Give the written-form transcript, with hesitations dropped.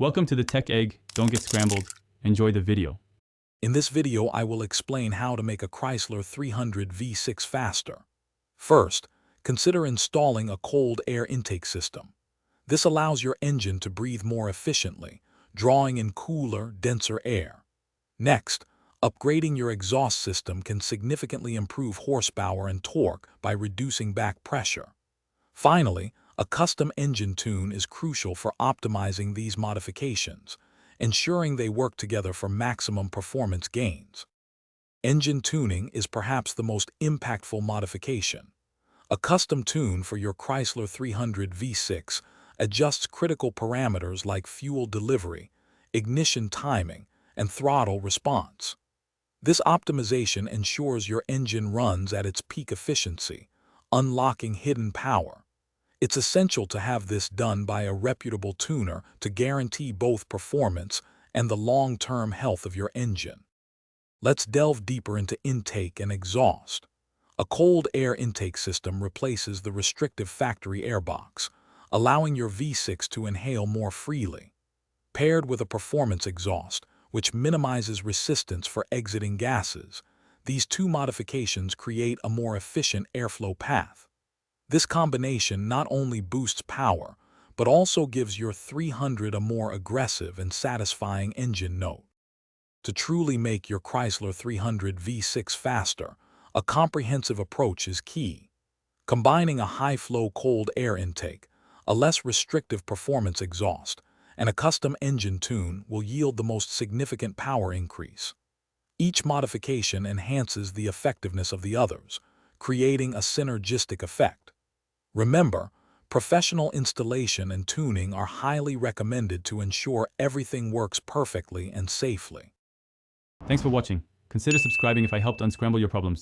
Welcome to the Tech Egg. Don't get scrambled. Enjoy the video. In this video, I will explain how to make a Chrysler 300 V6 faster. First, consider installing a cold air intake system. This allows your engine to breathe more efficiently, drawing in cooler, denser air. Next, upgrading your exhaust system can significantly improve horsepower and torque by reducing back pressure. Finally, a custom engine tune is crucial for optimizing these modifications, ensuring they work together for maximum performance gains. Engine tuning is perhaps the most impactful modification. A custom tune for your Chrysler 300 V6 adjusts critical parameters like fuel delivery, ignition timing, and throttle response. This optimization ensures your engine runs at its peak efficiency, unlocking hidden power. It's essential to have this done by a reputable tuner to guarantee both performance and the long-term health of your engine. Let's delve deeper into intake and exhaust. A cold air intake system replaces the restrictive factory airbox, allowing your V6 to inhale more freely. Paired with a performance exhaust, which minimizes resistance for exiting gases, these two modifications create a more efficient airflow path. This combination not only boosts power, but also gives your 300 a more aggressive and satisfying engine note. To truly make your Chrysler 300 V6 faster, a comprehensive approach is key. Combining a high-flow cold air intake, a less restrictive performance exhaust, and a custom engine tune will yield the most significant power increase. Each modification enhances the effectiveness of the others, creating a synergistic effect. Remember, professional installation and tuning are highly recommended to ensure everything works perfectly and safely. Thanks for watching. Consider subscribing if I helped unscramble your problems.